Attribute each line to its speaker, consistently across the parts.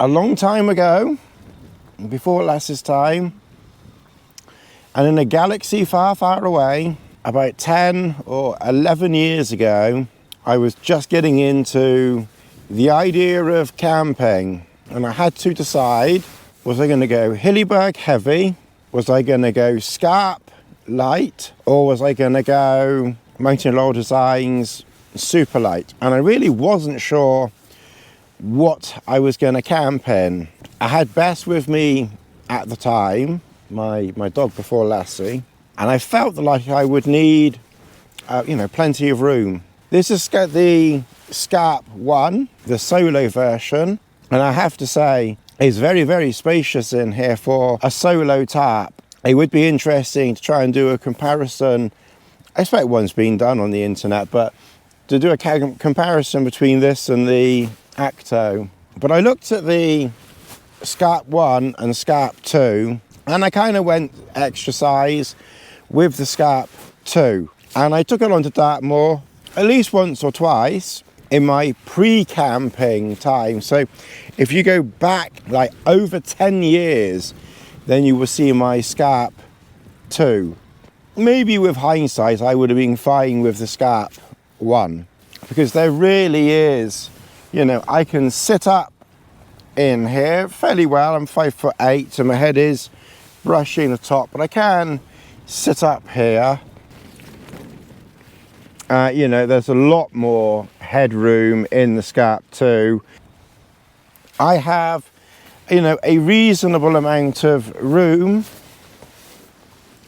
Speaker 1: long time ago, before Lassie's time, and in a galaxy far, far away, about 10 or 11 years ago, I was just getting into the idea of camping, and I had to decide, was I going to go Hillybird heavy, was I going to go Scarp light, or was I going to go Mountain Laurel Designs super light? And I really wasn't sure what I was going to camp in. I had Bess with me at the time, my dog before Lassie, and I felt like I would need plenty of room. This is the Scarp 1, the solo version, and I have to say it's very, very spacious in here for a solo tarp. It would be interesting to try and do a comparison. I expect one's been done on the internet, but to do a comparison between this and the Acto. But I looked at the Scarp 1 and Scarp 2, and I kind of went extra size with the Scarp 2. And I took it onto Dartmoor at least once or twice in my pre-camping time. So if you go back like over 10 years, then you will see my Scarp 2. Maybe with hindsight, I would have been fine with the Scarp 1, because there really is, I can sit up in here fairly well. I'm 5'8", and my head is brushing the top, but I can sit up here. There's a lot more headroom in the Scarp 2. I have, a reasonable amount of room.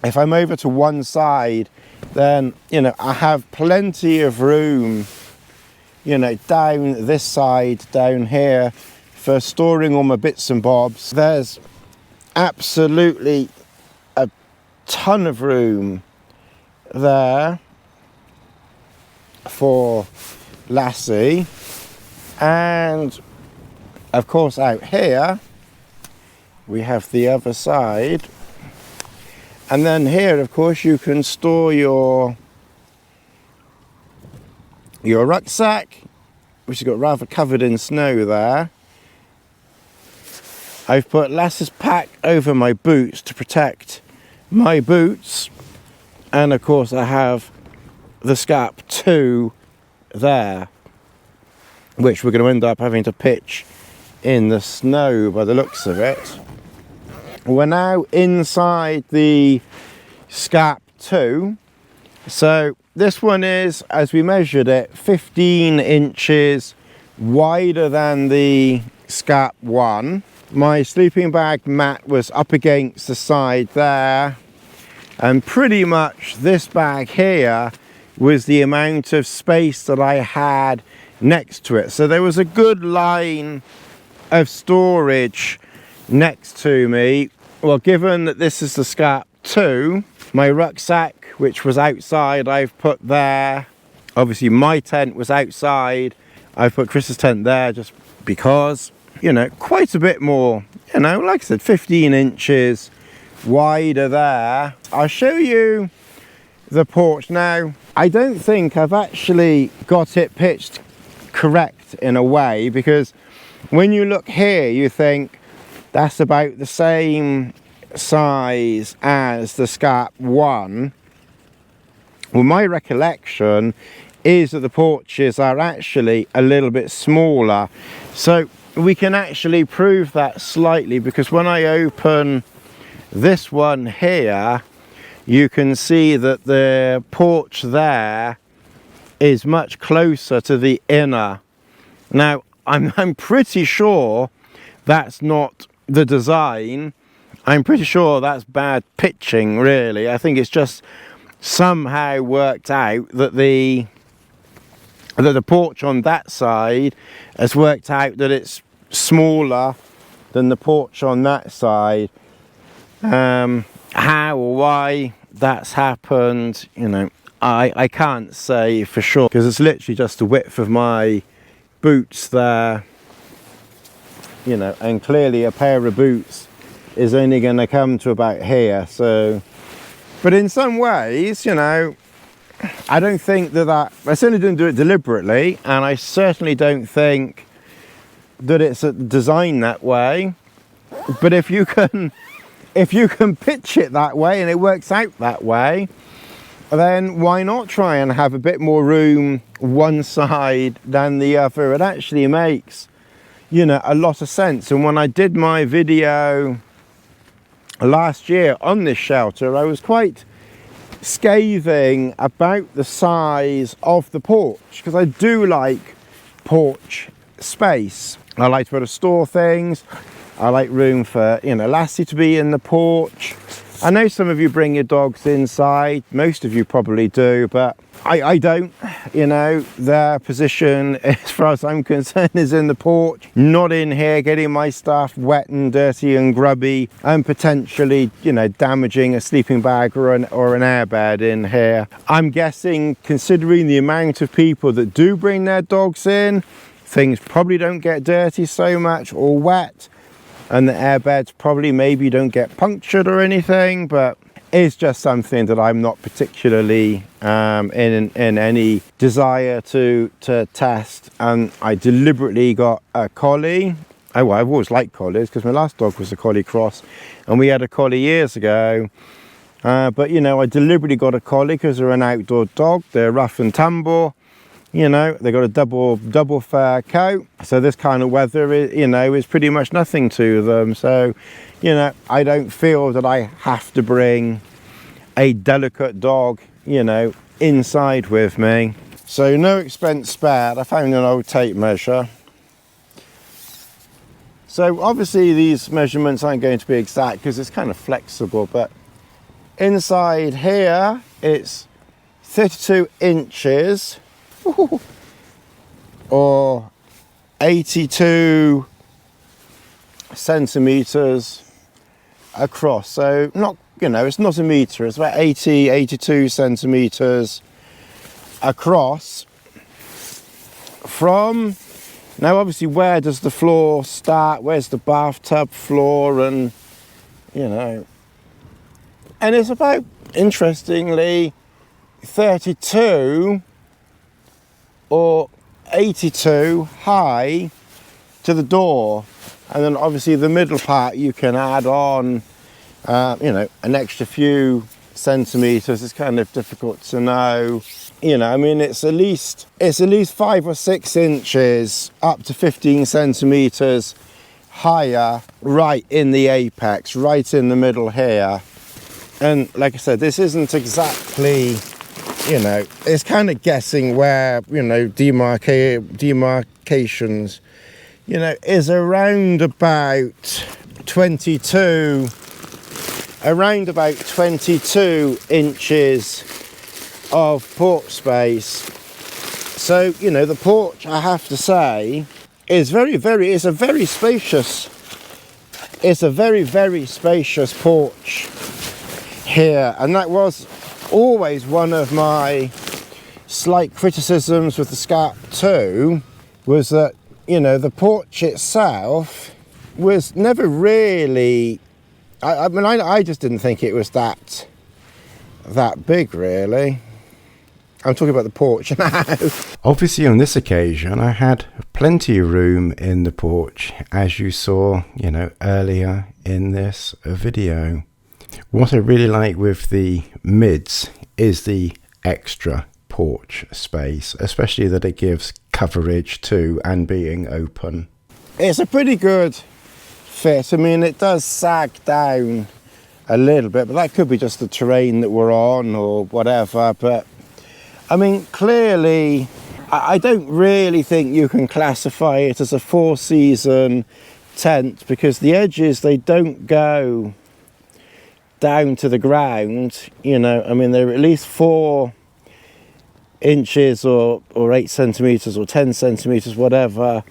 Speaker 1: If I'm over to one side, then, I have plenty of room, down this side, down here, for storing all my bits and bobs. There's absolutely a ton of room there for Lassie, and of course out here we have the other side, and then here of course you can store your rucksack, which has got rather covered in snow there. I've put Lassie's pack over my boots to protect my boots, and of course I have the Scarp 2 there, which we're going to end up having to pitch in the snow by the looks of it. We're now inside the Scarp 2. So this one is, as we measured it, 15 inches wider than the Scarp 1. My sleeping bag mat was up against the side there, and pretty much this bag here was the amount of space that I had next to it. So there was a good line of storage next to me. Well, given that this is the Scarp 2, my rucksack, which was outside, I've put there. Obviously my tent was outside. I've put Chris's tent there just because, quite a bit more, like I said, 15 inches wider there. I'll show you the porch now. I don't think I've actually got it pitched correct in a way, because when you look here you think that's about the same size as the Scarp 1. Well, my recollection is that the porches are actually a little bit smaller, so we can actually prove that slightly, because when I open this one here, you can see that the porch there is much closer to the inner. Now, I'm pretty sure that's not the design. I'm pretty sure that's bad pitching, really. I think it's just somehow worked out that the porch on that side has worked out that it's smaller than the porch on that side. How or why that's happened, I can't say for sure, because it's literally just the width of my boots there, and clearly a pair of boots is only going to come to about here. So, but in some ways, I don't think I certainly didn't do it deliberately, and I certainly don't think that it's designed that way, but if you can pitch it that way and it works out that way, then why not try and have a bit more room one side than the other? It actually makes, you know, a lot of sense. And when I did my video last year on this shelter, I was quite scathing about the size of the porch, because I do like porch space. I like to be able to store things. I like room for, you know, Lassie to be in the porch. I know some of you bring your dogs inside, most of you probably do, but I don't. You know, their position, as far as I'm concerned, is in the porch, not in here getting my stuff wet and dirty and grubby and potentially, you know, damaging a sleeping bag or an airbed in here. I'm guessing, considering the amount of people that do bring their dogs in, things probably don't get dirty so much or wet, and the airbeds probably maybe don't get punctured or anything, but it's just something that I'm not particularly in any desire to test. And I deliberately got a collie. I've always liked collies because my last dog was a collie cross, and we had a collie years ago. But you know, I deliberately got a collie because they're an outdoor dog. They're rough and tumble. You know, they got a double fur coat, so this kind of weather is, you know, is pretty much nothing to them. So, you know, I don't feel that I have to bring a delicate dog, you know, inside with me. So no expense spared. I found an old tape measure. So obviously these measurements aren't going to be exact because it's kind of flexible, but inside here it's 32 inches. Or 82 centimeters across. So not, you know, it's not a meter, it's about 82 centimeters across. From now, obviously, where does the floor start? Where's the bathtub floor? And you know, and it's about, interestingly, 32 or 82 high to the door, and then obviously the middle part you can add on, you know, an extra few centimeters. It's kind of difficult to know, you know. I mean, it's at least 5 or 6 inches up to 15 centimeters higher, right in the apex, right in the middle here. And like I said, this isn't exactly, you know, it's kind of guessing where, you know, demarcations, you know, is around about 22 inches of porch space. So, you know, the porch, I have to say, is it's a very spacious porch here. And that was always one of my slight criticisms with the Scarp 2, was that, you know, the porch itself was never really, I mean, I just didn't think it was that big, really. I'm talking about the porch now. Obviously on this occasion I had plenty of room in the porch, as you saw, you know, earlier in this video. What I really like with the mids is the extra porch space, especially that it gives coverage to and being open. It's a pretty good fit. I mean, it does sag down a little bit, but that could be just the terrain that we're on or whatever. But I mean, clearly, I don't really think you can classify it as a 4-season tent, because the edges, they don't go down to the ground, you know. I mean, they're at least 4 inches or 8 centimeters or 10 centimeters, whatever,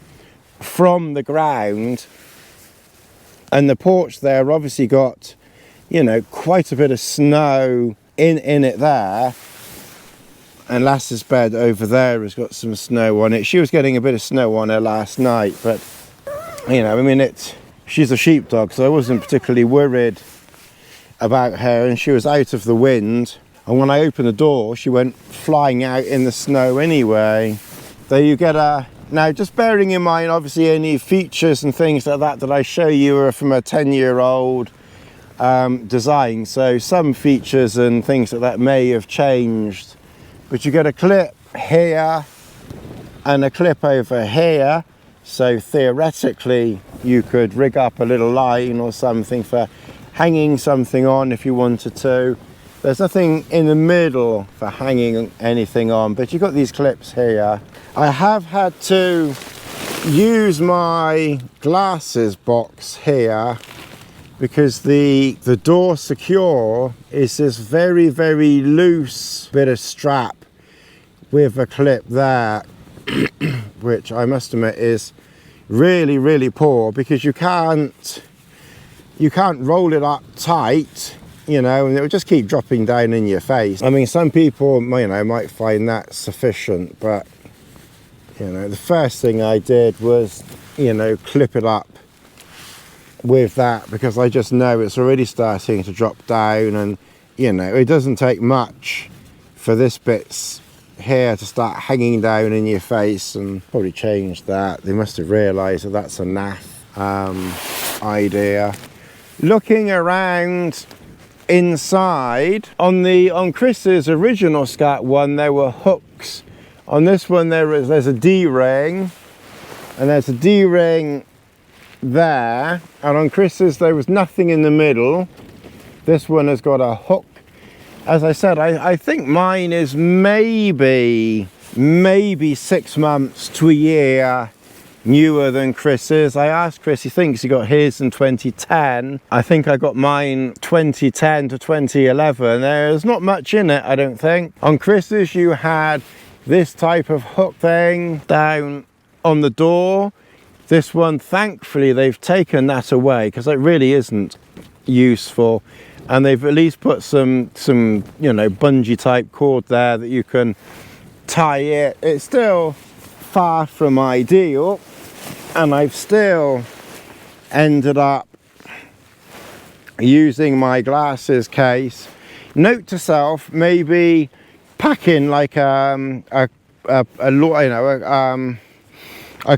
Speaker 1: from the ground. And the porch there obviously got, you know, quite a bit of snow in it there. And Lass's bed over there has got some snow on it. She was getting a bit of snow on her last night, but, you know, I mean, she's a sheepdog, so I wasn't particularly worried about her, and she was out of the wind. And when I opened the door, she went flying out in the snow anyway. Though you get a Now, just bearing in mind, obviously, any features and things like that that I show you are from a 10-year-old design. So some features and things like that may have changed. But you get a clip here and a clip over here. So theoretically, you could rig up a little line or something for hanging something on if you wanted to. There's nothing in the middle for hanging anything on, but you've got these clips here. I have had to use my glasses box here because the door secure is this very, very loose bit of strap with a clip there, which I must admit is really, really poor, because you can't roll it up tight, you know, and it will just keep dropping down in your face. I mean, some people, you know, might find that sufficient, but, you know, the first thing I did was, you know, clip it up with that, because I just know it's already starting to drop down, and, you know, it doesn't take much for this bit's here to start hanging down in your face. And probably changed that. They must have realised that that's a naff idea. Looking around inside, on Chris's original Scarp one, there were hooks. On this one, there's a D-ring, and there's a D-ring there, and on Chris's there was nothing in the middle. This one has got a hook. As I said, I think mine is maybe 6 months to a year newer than Chris's. I asked Chris, he thinks he got his in 2010. I think I got mine 2010 to 2011. There's not much in it, I don't think. On Chris's, you had this type of hook thing down on the door. This one, thankfully, they've taken that away because it really isn't useful. And they've at least put some you know, bungee type cord there that you can tie it. It's still far from ideal, and I've still ended up using my glasses case. Note to self, maybe packing like a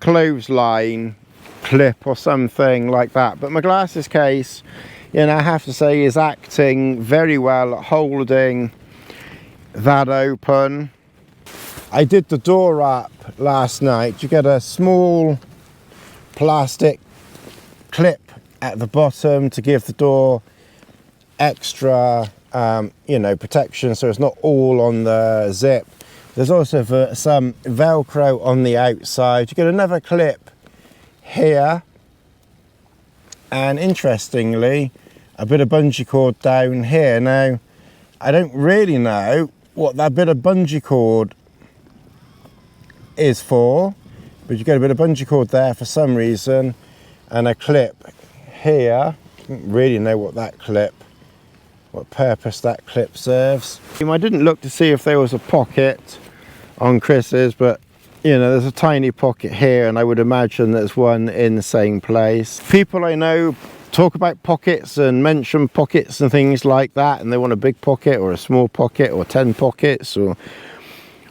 Speaker 1: clothesline clip or something like that. But my glasses case, you know, I have to say, is acting very well at holding that open. I did the door up last night. You get a small plastic clip at the bottom to give the door extra, you know, protection, so it's not all on the zip. There's also some Velcro on the outside. You get another clip here, and interestingly, a bit of bungee cord down here. Now, I don't really know what that bit of bungee cord is for, but you get a bit of bungee cord there for some reason, and a clip here. I don't really know what purpose that clip serves. I didn't look to see if there was a pocket on Chris's, but you know, there's a tiny pocket here, and I would imagine there's one in the same place. People I know talk about pockets and mention pockets and things like that, and they want a big pocket or a small pocket or 10 pockets or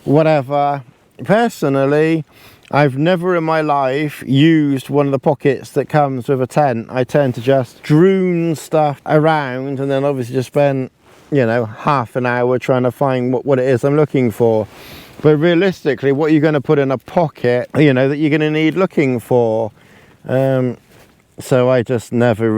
Speaker 1: whatever. Personally, I've never in my life used one of the pockets that comes with a tent. I tend to just droon stuff around, and then obviously just spend, you know, half an hour trying to find what it is I'm looking for. But realistically, what you're going to put in a pocket, you know, that you're going to need looking for. So I just never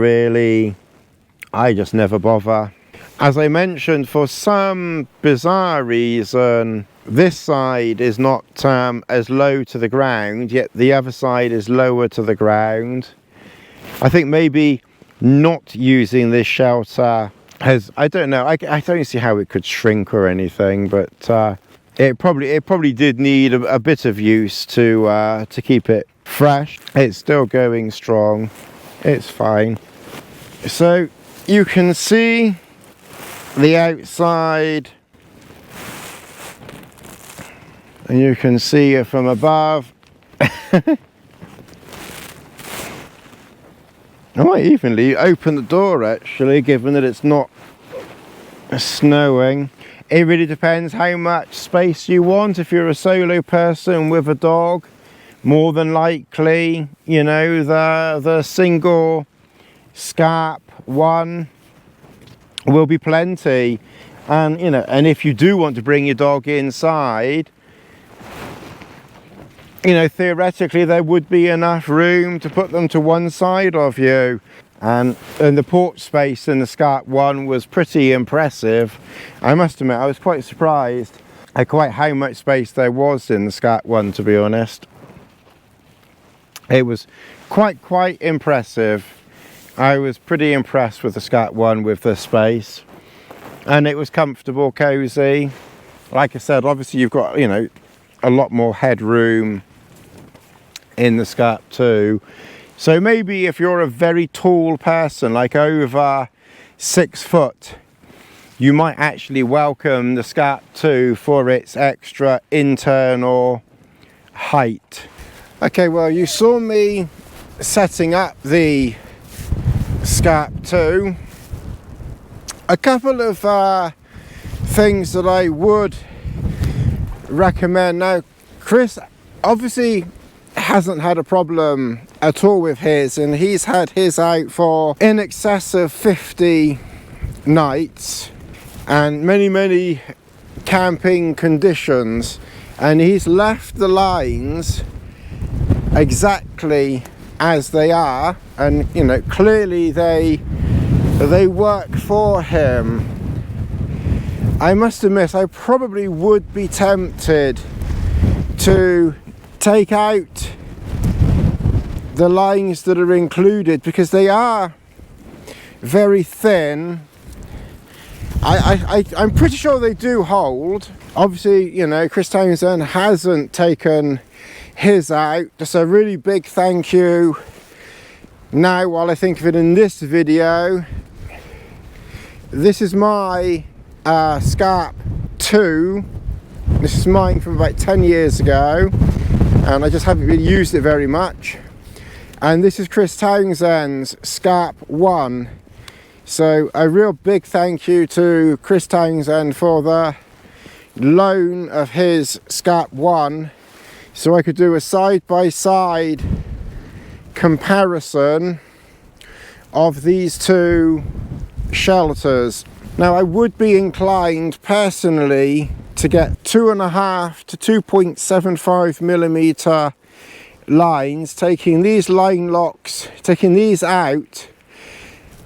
Speaker 1: bother. As I mentioned, for some bizarre reason, this side is not as low to the ground, yet the other side is lower to the ground. I think maybe not using this shelter has, I don't know, I don't see how it could shrink or anything, but it probably did need a bit of use to keep it fresh. It's still going strong. It's fine. So you can see the outside, and you can see it from above. I might even open the door actually, given that it's not snowing. It really depends how much space you want. If you're a solo person with a dog, more than likely, you know, the single Scarp one will be plenty. And you know, and if you do want to bring your dog inside, you know, theoretically there would be enough room to put them to one side of you. And the porch space in the Scarp one was pretty impressive. I must admit, I was quite surprised at quite how much space there was in the Scarp one, to be honest. It was quite impressive. I was pretty impressed with the Scarp one with the space. And it was comfortable, cozy. Like I said, obviously you've got, you know, a lot more headroom in the Scarp 2. So maybe if you're a very tall person, like over 6 foot, you might actually welcome the Scarp 2 for its extra internal height. Okay, well, you saw me setting up the Scarp 2. A couple of things that I would recommend. Now, Chris obviously hasn't had a problem at all with his, and he's had his out for in excess of 50 nights and many camping conditions, and he's left the lines exactly as they are, and you know, clearly they work for him. I must admit, I probably would be tempted to take out the lines that are included, because they are very thin. I'm pretty sure they do hold. Obviously, you know, Chris Townsend hasn't taken his out. Just a really big thank you now while I think of it in this video. This is my Scarp 2. This is mine from about 10 years ago, and I just haven't really used it very much. And this is Chris Townsend's Scarp 1. So a real big thank you to Chris Townsend for the loan of his Scarp 1, so I could do a side-by-side comparison of these two shelters. Now, I would be inclined personally to get 2.5 to 2.75 millimeter lines, taking these line locks, taking these out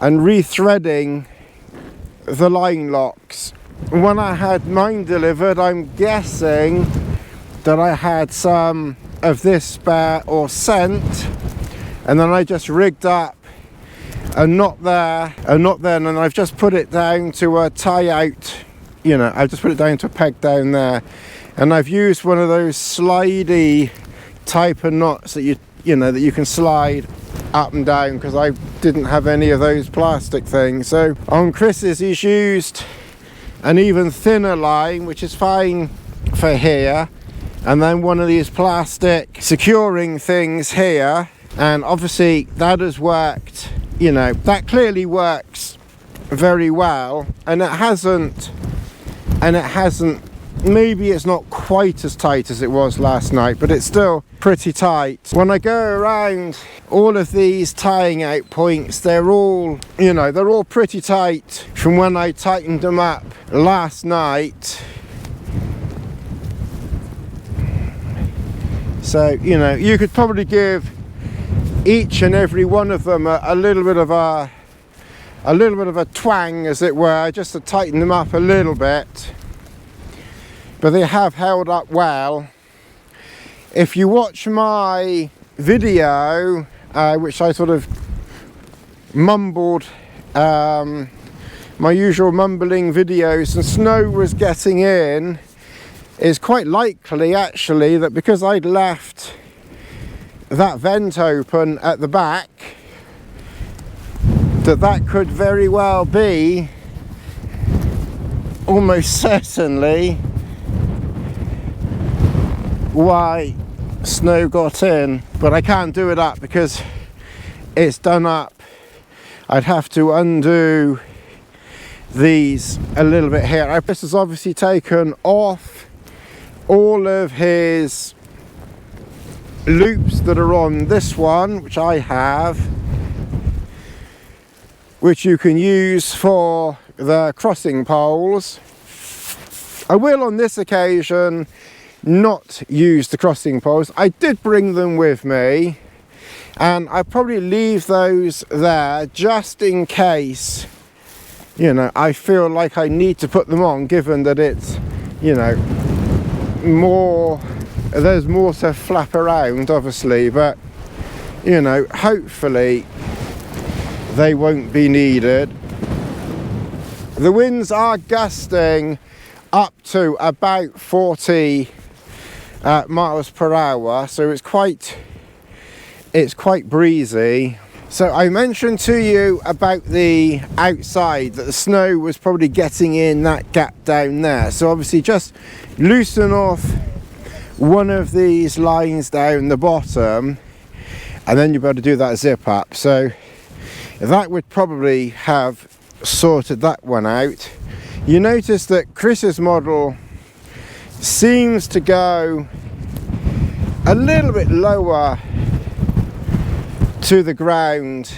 Speaker 1: and rethreading the line locks. When I had mine delivered, I'm guessing that I had some of this spare or sent, and then I just rigged up a knot there, a knot there, and then I've just put it down to a tie out, you know, I've just put it down to a peg down there, and I've used one of those slidey type of knots that you know that you can slide up and down, because I didn't have any of those plastic things. So on Chris's, he's used an even thinner line, which is fine for here, and then one of these plastic securing things here, and obviously that has worked, you know, that clearly works very well. And it hasn't, maybe it's not quite as tight as it was last night, but it's still pretty tight. When I go around all of these tying out points, they're all, you know, they're all pretty tight from when I tightened them up last night. So, you know, you could probably give each and every one of them a little bit of a twang, as it were, just to tighten them up a little bit. But they have held up well. If you watch my video, which I sort of mumbled, my usual mumbling videos, and snow was getting in, it's quite likely actually that because I'd left that vent open at the back, that could very well be, almost certainly, why snow got in. But I can't do it up because it's done up. I'd have to undo these a little bit here. This has obviously taken off all of his loops that are on this one, which I have, which you can use for the crossing poles. I will on this occasion not use the crossing poles. I did bring them with me, and I probably leave those there just in case, you know, I feel like I need to put them on, given that it's, you know, there's more to flap around obviously, but you know, hopefully they won't be needed. The winds are gusting up to about 40 miles per hour, so it's quite breezy. So I mentioned to you about the outside, that the snow was probably getting in that gap down there. So obviously just loosen off one of these lines down the bottom, and then you'll be able to do that zip up. So that would probably have sorted that one out. You notice that Chris's model seems to go a little bit lower to the ground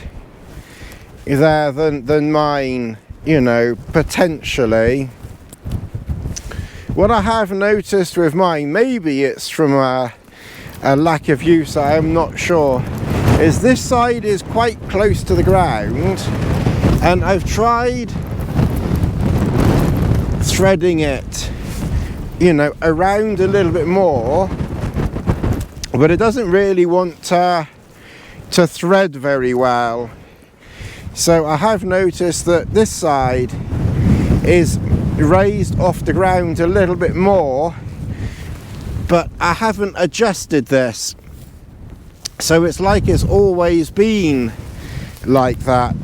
Speaker 1: there than mine, you know, potentially. What I have noticed with mine, maybe it's from a lack of use, I am not sure, is this side is quite close to the ground, and I've tried threading it, you know, around a little bit more, but it doesn't really want to thread very well. So I have noticed that this side is raised off the ground a little bit more, but I haven't adjusted this, so it's like it's always been like that.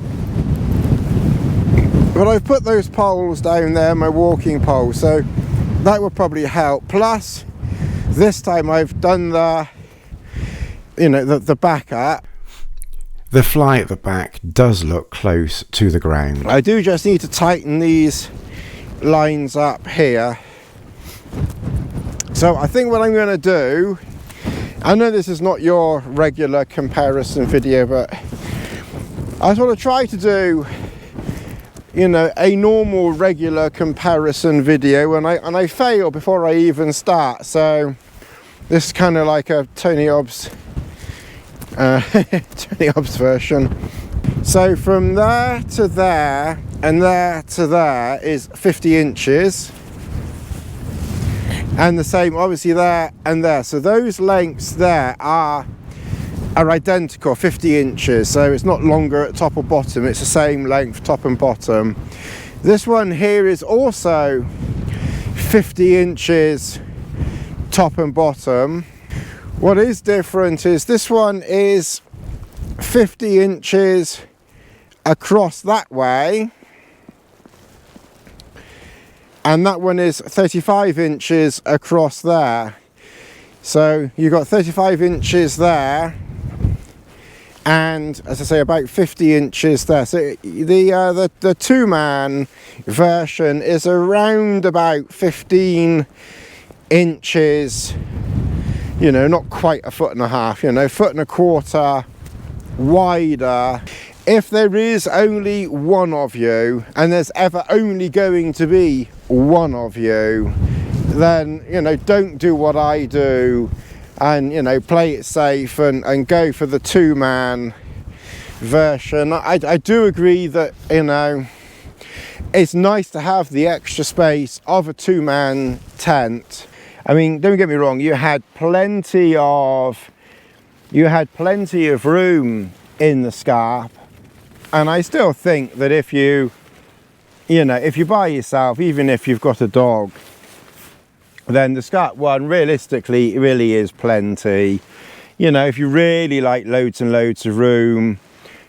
Speaker 1: But I've put those poles down there, my walking poles, so that will probably help. Plus this time I've done the, you know, the back up. The fly at the back does look close to the ground. I do just need to tighten these lines up here. So I think what I'm going to do, I know this is not your regular comparison video, but I just want to try to do, you know, a normal regular comparison video, and I fail before I even start. So this is kind of like a Tony Hobbs version. So from there to there and there to there is 50 inches, and the same obviously there and there. So those lengths there are identical, 50 inches. So it's not longer at top or bottom, it's the same length top and bottom. This one here is also 50 inches top and bottom. What is different is this one is 50 inches across that way, and that one is 35 inches across there. So you've got 35 inches there, and as I say, about 50 inches there. So the two-man version is around about 15 inches, you know, not quite a foot and a half, you know, foot and a quarter wider. If there is only one of you, and there's ever only going to be one of you, then, you know, don't do what I do and, you know, play it safe and go for the two-man version. I do agree that, you know, it's nice to have the extra space of a two-man tent. I mean, don't get me wrong, you had plenty of room in the Scarp, and I still think that if you know, if you're by yourself, even if you've got a dog, then the Scarp one realistically really is plenty. You know, if you really like loads and loads of room,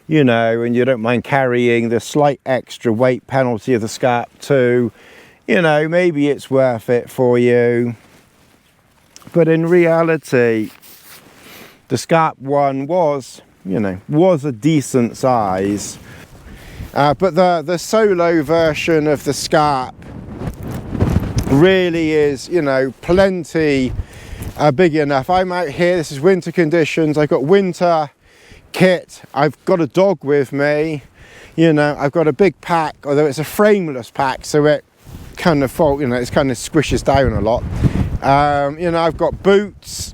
Speaker 1: you know, and you don't mind carrying the slight extra weight penalty of the Scarp 2, you know, maybe it's worth it for you. But in reality, the Scarp one was, you know, was a decent size. But the solo version of the Scarp really is, you know, plenty big enough. I'm out here, this is winter conditions, I've got winter kit, I've got a dog with me, you know, I've got a big pack, although it's a frameless pack, so it kind of it kind of squishes down a lot. You know, I've got boots,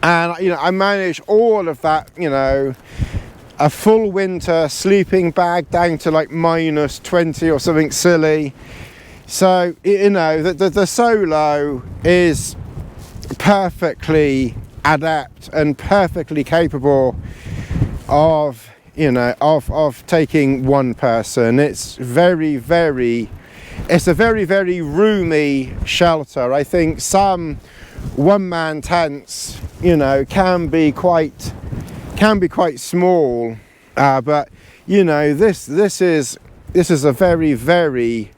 Speaker 1: and you know, I manage all of that, you know, a full winter sleeping bag down to like -20 or something silly. So you know, the Solo is perfectly adept and perfectly capable of, you know, of taking one person. It's a very, very roomy shelter. I think some one-man tents, you know, can be quite small, but you know, this is a very roomy.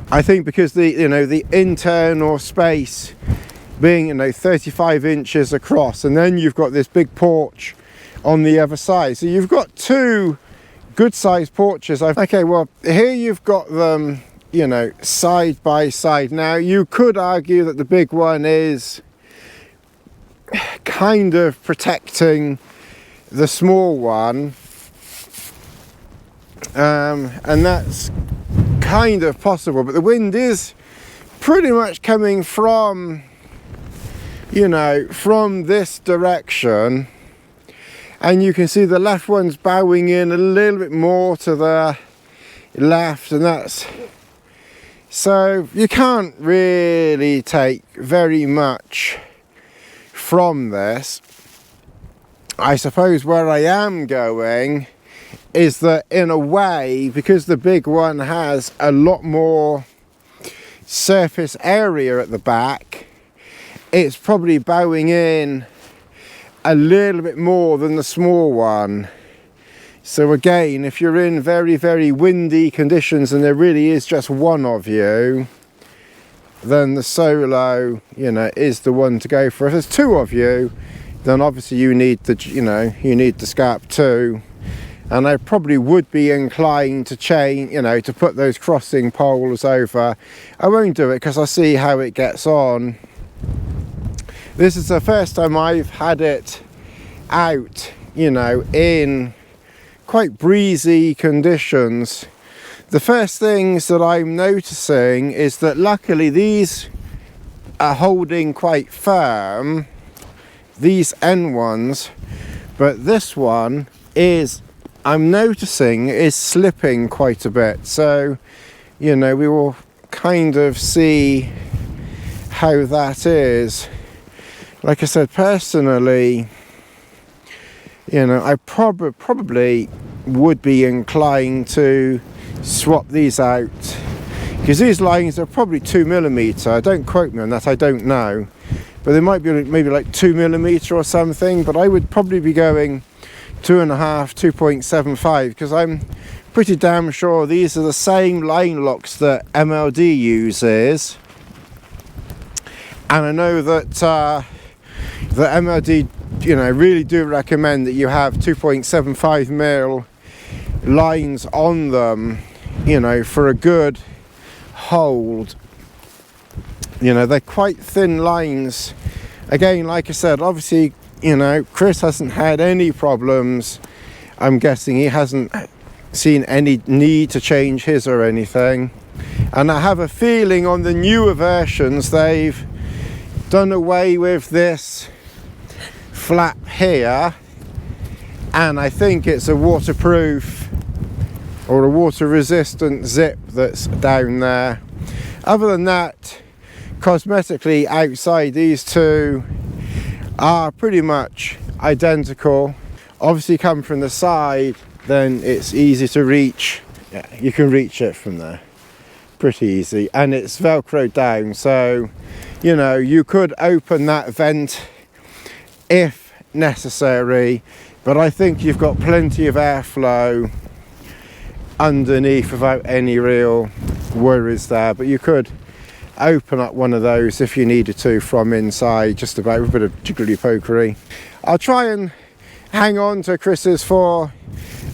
Speaker 1: I think because the internal space being, you know, 35 inches across, and then you've got this big porch on the other side, so you've got two good sized porches. Okay, well, here you've got them, you know, side by side. Now you could argue that the big one is kind of protecting the small one, and that's kind of possible, but the wind is pretty much coming from, you know, from this direction, and you can see the left one's bowing in a little bit more to the left, and that's, so you can't really take very much from this. I suppose where I am going is that, in a way, because the big one has a lot more surface area at the back, it's probably bowing in a little bit more than the small one. So again, if you're in very windy conditions and there really is just one of you, then the Solo, you know, is the one to go for. If there's two of you, then obviously you need the, you know, you need the Scarp 2. And I probably would be inclined to change, you know, to put those crossing poles over. I won't do it because I see how it gets on. This is the first time I've had it out, you know, in quite breezy conditions. The first things that I'm noticing is that luckily these are holding quite firm, these end ones, but this one is, I'm noticing, is slipping quite a bit. So, you know, we will kind of see how that is. Like I said, personally, you know, I probably would be inclined to swap these out, because these lines are probably 2mm. Don't quote me on that, I don't know, but they might be maybe like 2mm or something, but I would probably be going 2.5, 2.75, because I'm pretty damn sure these are the same line locks that MLD uses, and I know that the MLD, you know, really do recommend that you have 2.75mm lines on them, you know, for a good hold. You know, they're quite thin lines. Again, like I said, obviously, you know, Chris hasn't had any problems. I'm guessing he hasn't seen any need to change his or anything. And I have a feeling on the newer versions they've done away with this flap here, and I think it's a waterproof or a water resistant zip that's down there. Other than that, cosmetically outside, these two are pretty much identical. Obviously, come from the side, then it's easy to reach. Yeah, you can reach it from there pretty easy, and it's velcro down, so you know, you could open that vent if necessary, but I think you've got plenty of airflow underneath without any real worries there. But you could open up one of those if you needed to from inside, just about, with a bit of jiggly pokery. I'll try and hang on to Chris's for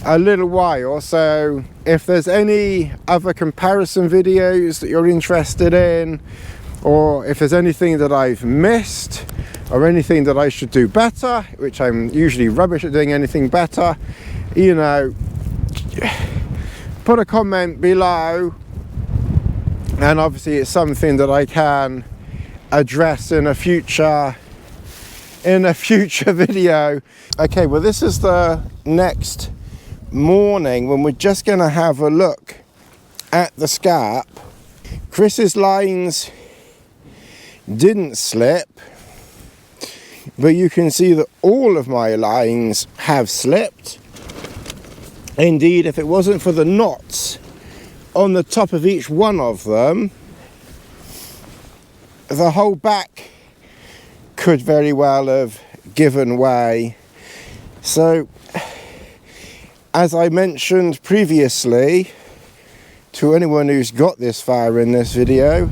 Speaker 1: a little while, so if there's any other comparison videos that you're interested in, or if there's anything that I've missed or anything that I should do better, which I'm usually rubbish at doing anything better, you know, put a comment below, and obviously it's something that I can address in a future video. Okay, well, this is the next morning when we're just going to have a look at the Scarp. Chris's lines didn't slip, but you can see that all of my lines have slipped. Indeed, if it wasn't for the knots on the top of each one of them, the whole back could very well have given way. So, as I mentioned previously to anyone who's got this far in this video,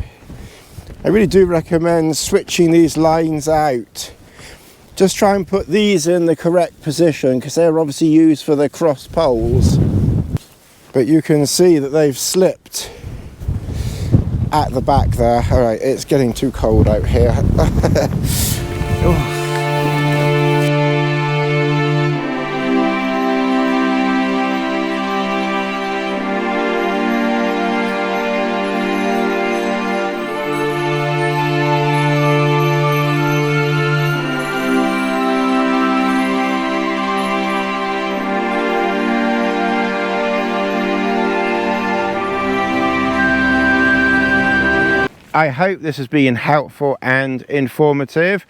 Speaker 1: I really do recommend switching these lines out. Just try and put these in the correct position, because they're obviously used for the cross poles, but you can see that they've slipped at the back there. All right, it's getting too cold out here. Oh. I hope this has been helpful and informative.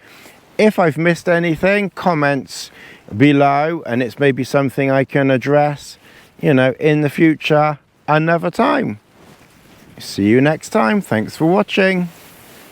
Speaker 1: If I've missed anything, comments below, and it's maybe something I can address, you know, in the future another time. See you next time. Thanks for watching.